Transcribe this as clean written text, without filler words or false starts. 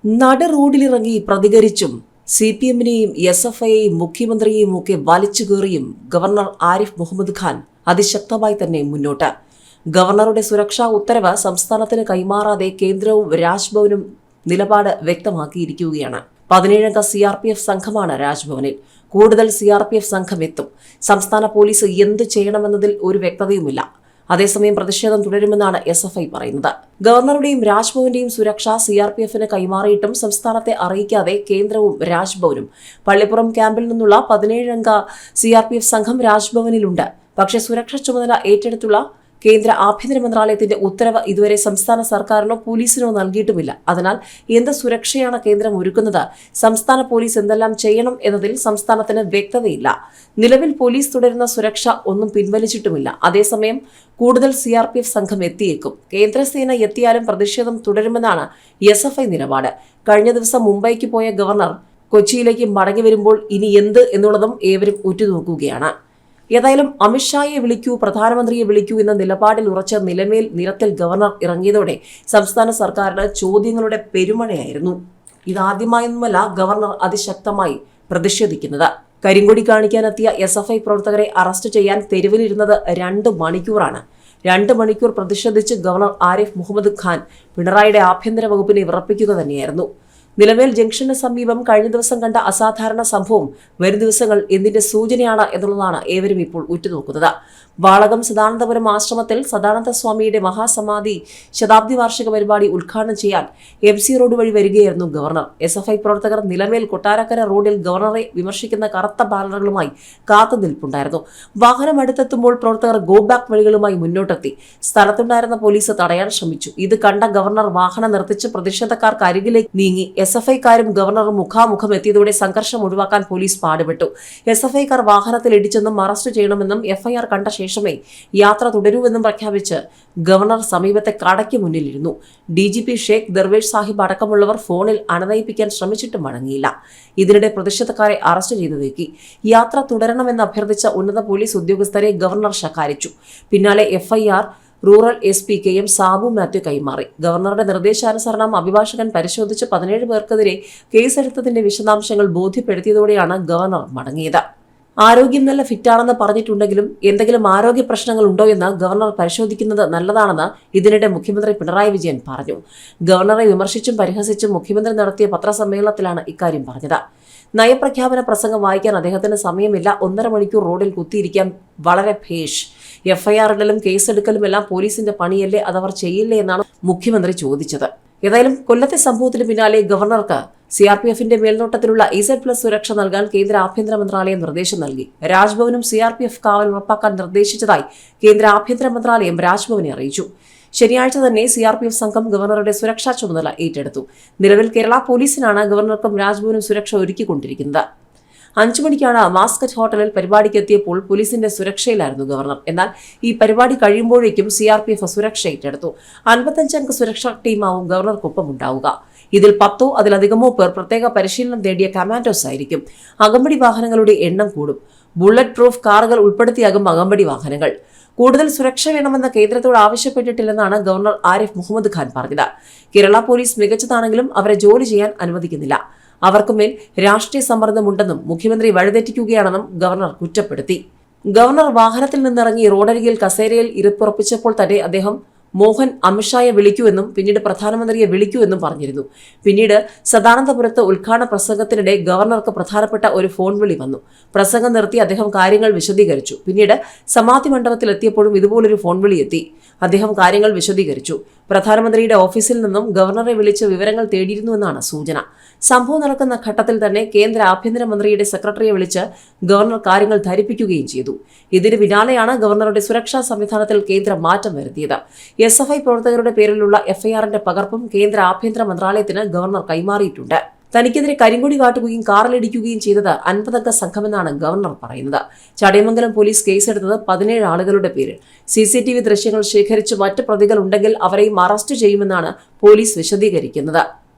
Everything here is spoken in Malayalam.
നട റോഡിലിറങ്ങി പ്രതികരിച്ചും CPM-നെയും SFIയെയും മുഖ്യമന്ത്രിയെയും ഒക്കെ വലിച്ചു കയറിയും ഗവർണർ ആരിഫ് മുഹമ്മദ് ഖാൻ അതിശക്തമായി തന്നെ മുന്നോട്ട്. ഗവർണറുടെ സുരക്ഷാ ഉത്തരവ് സംസ്ഥാനത്തിന് കൈമാറാതെ കേന്ദ്രവും രാജ്ഭവനും നിലപാട് വ്യക്തമാക്കിയിരിക്കുകയാണ്. 17-അംഗ CRPF സംഘമാണ് രാജ്ഭവനിൽ. കൂടുതൽ CRPF സംഘം എത്തും. സംസ്ഥാന പോലീസ് എന്ത് ചെയ്യണമെന്നതിൽ ഒരു വ്യക്തതയുമില്ല. അതേസമയം പ്രതിഷേധം തുടരുമെന്നാണ് SFI പറയുന്നത്. ഗവർണറുടെയും രാജ്ഭവന്റെയും സുരക്ഷ CRPF-ന് കൈമാറിയിട്ടും സംസ്ഥാനത്തെ അറിയിക്കാതെ കേന്ദ്രവും രാജ്ഭവനും. പള്ളിപ്പുറം ക്യാമ്പിൽ നിന്നുള്ള 17-അംഗ CRPF സംഘം രാജ്ഭവനിലുണ്ട്. പക്ഷേ സുരക്ഷാ ചുമതല ഏറ്റെടുത്തുള്ള കേന്ദ്ര ആഭ്യന്തര മന്ത്രാലയത്തിന്റെ ഉത്തരവ് ഇതുവരെ സംസ്ഥാന സർക്കാരിനോ പോലീസിനോ നൽകിയിട്ടുമില്ല. അതിനാൽ എന്ത് സുരക്ഷയാണ് കേന്ദ്രം ഒരുക്കുന്നത്? സംസ്ഥാന പോലീസ് എന്തെല്ലാം ചെയ്യണം എന്നതിൽ സംസ്ഥാനത്തിന് വ്യക്തതയില്ല. നിലവിൽ പോലീസ് തുടരുന്ന സുരക്ഷ ഒന്നും പിൻവലിച്ചിട്ടുമില്ല. അതേസമയം കൂടുതൽ CRPF സംഘം എത്തിയേക്കും. കേന്ദ്രസേന എത്തിയാലും പ്രതിഷേധം തുടരുമെന്നാണ് SFI നിലപാട്. കഴിഞ്ഞ ദിവസം മുംബൈക്ക് പോയ ഗവർണർ കൊച്ചിയിലേക്ക് മടങ്ങി വരുമ്പോൾ ഇനി എന്ത് എന്നുള്ളതും ഏവരും ഉറ്റുനോക്കുകയാണ്. ഏതായാലും അമിത്ഷായെ വിളിക്കൂ, പ്രധാനമന്ത്രിയെ വിളിക്കൂ എന്ന നിലപാടിൽ ഉറച്ച നിലമേൽ നിരത്തിൽ ഗവർണർ ഇറങ്ങിയതോടെ സംസ്ഥാന സർക്കാരിന് ചോദ്യങ്ങളുടെ പെരുമഴയായിരുന്നു. ഇതാദ്യമായൊന്നുമല്ല ഗവർണർ അതിശക്തമായി പ്രതിഷേധിക്കുന്നത്. കരിങ്കൊടി കാണിക്കാനെത്തിയ SFI പ്രവർത്തകരെ അറസ്റ്റ് ചെയ്യാൻ തെരുവിലിരുന്നത് 2 മണിക്കൂറാണ്. 2 മണിക്കൂർ പ്രതിഷേധിച്ച് ഗവർണർ ആരിഫ് മുഹമ്മദ് ഖാൻ പിണറായിയുടെ ആഭ്യന്തര വകുപ്പിനെ വിറപ്പിക്കുക തന്നെയായിരുന്നു. നിലമേൽ ജംഗ്ഷന് സമീപം കഴിഞ്ഞ ദിവസം കണ്ട അസാധാരണ സംഭവം വരും ദിവസങ്ങൾ എന്തിന്റെ സൂചനയാണ് എന്നുള്ളതാണ് ഏവരും ഇപ്പോൾ ഉറ്റുനോക്കുന്നത്. വാളകം സദാനന്ദപുരം ആശ്രമത്തിൽ സദാനന്ദ സ്വാമിയുടെ മഹാസമാധി ശതാബ്ദി വാർഷിക പരിപാടി ഉദ്ഘാടനം ചെയ്യാൻ MC റോഡ് വഴി വരികയായിരുന്നു ഗവർണർ. SFI പ്രവർത്തകർ നിലമേൽ കൊട്ടാരക്കര റോഡിൽ ഗവർണറെ വിമർശിക്കുന്ന കറുത്ത ബാനറുകളുമായി കാത്തുനിൽപ്പുണ്ടായിരുന്നു. വാഹനം അടുത്തെത്തുമ്പോൾ പ്രവർത്തകർ ഗോ ബാക്ക് വഴികളുമായി മുന്നോട്ടെത്തി. സ്ഥലത്തുണ്ടായിരുന്ന പോലീസ് തടയാൻ ശ്രമിച്ചു. ഇത് കണ്ട ഗവർണർ വാഹനം നിർത്തിച്ച് പ്രതിഷേധക്കാർക്ക് അരികിലേക്ക് നീങ്ങി. SFI-ക്കാരും ഗവർണറും മുഖാമുഖം എത്തിയതോടെ സംഘർഷം ഒഴിവാക്കാൻ പോലീസ് പാടുപെട്ടു. SFI-ക്കാർ വാഹനത്തിൽ ഇടിച്ചെന്നും അറസ്റ്റ് ചെയ്യണമെന്നും FIR കണ്ട ശേഷമേ യാത്ര തുടരൂവെന്നും പ്രഖ്യാപിച്ച് ഗവർണർ സമീപത്തെ കടയ്ക്ക് മുന്നിലിരുന്നു. DGP ഷേഖ് ദർവേഷ് സാഹിബ് അടക്കമുള്ളവർ ഫോണിൽ അണനയിപ്പിക്കാൻ ശ്രമിച്ചിട്ടും മടങ്ങിയില്ല. ഇതിനിടെ പ്രതിഷേധക്കാരെ അറസ്റ്റ് ചെയ്തു നീക്കി. യാത്ര തുടരണമെന്ന് അഭ്യർത്ഥിച്ച ഉന്നത പോലീസ് ഉദ്യോഗസ്ഥരെ ഗവർണർ ശകാരിച്ചു. പിന്നാലെ FIR rural SP KM Sabu Mathew കൈമാറി. ഗവർണറുടെ നിർദ്ദേശാനുസരണം അഭിഭാഷകൻ പരിശോധിച്ച് 17 പേർക്കെതിരെ കേസെടുത്തതിന്റെ വിശദാംശങ്ങൾ ബോധ്യപ്പെടുത്തിയതോടെയാണ് ഗവർണർ മടങ്ങിയത്. ആരോഗ്യം നല്ല ഫിറ്റാണെന്ന് പറഞ്ഞിട്ടുണ്ടെങ്കിലും എന്തെങ്കിലും ആരോഗ്യ പ്രശ്നങ്ങൾ ഉണ്ടോ എന്ന് ഗവർണർ പരിശോധിക്കുന്നത് നല്ലതാണെന്ന് ഇതിനിടെ മുഖ്യമന്ത്രി പിണറായി വിജയൻ പറഞ്ഞു. ഗവർണറെ വിമർശിച്ചും പരിഹസിച്ചും മുഖ്യമന്ത്രി നടത്തിയ പത്രസമ്മേളനത്തിലാണ് ഇക്കാര്യം പറഞ്ഞത്. നയപ്രഖ്യാപന പ്രസംഗം വായിക്കാൻ അദ്ദേഹത്തിന് സമയമില്ല. 1.5 മണിക്കൂർ റോഡിൽ കുത്തിയിരിക്കാൻ വളരെ ഭേഷ്. FIR ഇടലും കേസെടുക്കലുമെല്ലാം പോലീസിന്റെ പണിയല്ലേ, അതവർ ചെയ്യില്ലേ എന്നാണ് മുഖ്യമന്ത്രി ചോദിച്ചത്. ഏതായാലും കൊല്ലത്തെ സംഭവത്തിന് പിന്നാലെ ഗവർണർക്ക് CRPF-ന്റെ മേൽനോട്ടത്തിലുള്ള EZ+ സുരക്ഷ നൽകാൻ കേന്ദ്ര ആഭ്യന്തര മന്ത്രാലയം നിർദ്ദേശം നൽകി. രാജ്ഭവനും CRPF കാവൽ ഉറപ്പാക്കാൻ നിർദ്ദേശിച്ചതായി കേന്ദ്ര ആഭ്യന്തര മന്ത്രാലയം രാജ്ഭവനെ അറിയിച്ചു. ശനിയാഴ്ച തന്നെ CRPF സംഘം ഗവർണറുടെ സുരക്ഷാ ചുമതല ഏറ്റെടുത്തു. നിലവിൽ കേരള പോലീസിനാണ് ഗവർണർക്കും രാജ്ഭവനും സുരക്ഷ ഒരുക്കിക്കൊണ്ടിരിക്കുന്നത്. 5 മണിക്കാണ് മാസ്കറ്റ് ഹോട്ടലിൽ പരിപാടിക്ക് എത്തിയപ്പോൾ പോലീസിന്റെ സുരക്ഷയിലായിരുന്നു ഗവർണർ. എന്നാൽ ഈ പരിപാടി കഴിയുമ്പോഴേക്കും CRPF സുരക്ഷ ഏറ്റെടുത്തു. 55-അംഗ സുരക്ഷാ ടീമാവും ഗവർണർക്കൊപ്പം ഉണ്ടാവുക. ഇതിൽ 10 അതിലധികമോ പേർ പ്രത്യേക പരിശീലനം നേടിയ കമാൻഡോസ് ആയിരിക്കും. അകമ്പടി വാഹനങ്ങളുടെ എണ്ണം കൂടും. ബുള്ളറ്റ് പ്രൂഫ് കാറുകൾ ഉൾപ്പെടുത്തിയാകും അകമ്പടി വാഹനങ്ങൾ. കൂടുതൽ സുരക്ഷ വേണമെന്ന് കേന്ദ്രത്തോട് ആവശ്യപ്പെട്ടിട്ടില്ലെന്നാണ് ഗവർണർ ആരിഫ് മുഹമ്മദ് ഖാൻ പറഞ്ഞത്. കേരള പോലീസ് മികച്ചതാണെങ്കിലും അവരെ ജോലി ചെയ്യാൻ അനുവദിക്കുന്നില്ല. അവർക്കുമേൽ രാഷ്ട്രീയ സമ്മർദ്ദമുണ്ടെന്നും മുഖ്യമന്ത്രി വഴിതെറ്റിക്കുകയാണെന്നും ഗവർണർ കുറ്റപ്പെടുത്തി. ഗവർണർ വാഹനത്തിൽ നിന്നിറങ്ങി റോഡരികിൽ കസേരയിൽ ഇരിപ്പുറപ്പിച്ചപ്പോൾ തന്നെ അദ്ദേഹം മോഹൻ അമിത്ഷായെ വിളിക്കൂവെന്നും പിന്നീട് പ്രധാനമന്ത്രിയെ വിളിക്കൂവെന്നും പറഞ്ഞിരുന്നു. പിന്നീട് സദാനന്ദപുരത്ത് ഉദ്ഘാടന പ്രസംഗത്തിനിടെ ഗവർണർക്ക് പ്രധാനപ്പെട്ട ഒരു ഫോൺ വിളി വന്നു. പ്രസംഗം നിർത്തി അദ്ദേഹം കാര്യങ്ങൾ വിശദീകരിച്ചു. പിന്നീട് സമാധി മണ്ഡപത്തിൽ എത്തിയപ്പോഴും ഇതുപോലൊരു ഫോൺ വിളി എത്തി. അദ്ദേഹം കാര്യങ്ങൾ വിശദീകരിച്ചു. പ്രധാനമന്ത്രിയുടെ ഓഫീസിൽ നിന്നും ഗവർണറെ വിളിച്ച് വിവരങ്ങൾ തേടിയിരുന്നുവെന്നാണ് സൂചന. സംഭവം നടക്കുന്ന ഘട്ടത്തിൽ തന്നെ കേന്ദ്ര ആഭ്യന്തര മന്ത്രിയുടെ സെക്രട്ടറിയെ വിളിച്ച് ഗവർണർ കാര്യങ്ങൾ ധരിപ്പിക്കുകയും ചെയ്തു. ഇതിന് പിന്നാലെയാണ് ഗവർണറുടെ സുരക്ഷാ സംവിധാനത്തിൽ കേന്ദ്രം മാറ്റം വരുത്തിയത്. SFI പ്രവർത്തകരുടെ പേരിലുള്ള FIR-ന്റെ പകർപ്പും കേന്ദ്ര ആഭ്യന്തര മന്ത്രാലയത്തിന് ഗവർണർ കൈമാറിയിട്ടുണ്ട്. തനിക്കെതിരെ കരിങ്കൊടി കാട്ടുകയും കാറിലിടിക്കുകയും ചെയ്തത് 50-അംഗ സംഘമെന്നാണ് ഗവർണർ പറയുന്നത്. ചടയമംഗലം പോലീസ് കേസെടുത്തത് 17 ആളുകളുടെ പേരിൽ. CCTV ദൃശ്യങ്ങൾ ശേഖരിച്ച് മറ്റ് പ്രതികൾ ഉണ്ടെങ്കിൽ അവരെയും അറസ്റ്റ് ചെയ്യുമെന്നാണ് പോലീസ് വിശദീകരിക്കുന്നത്.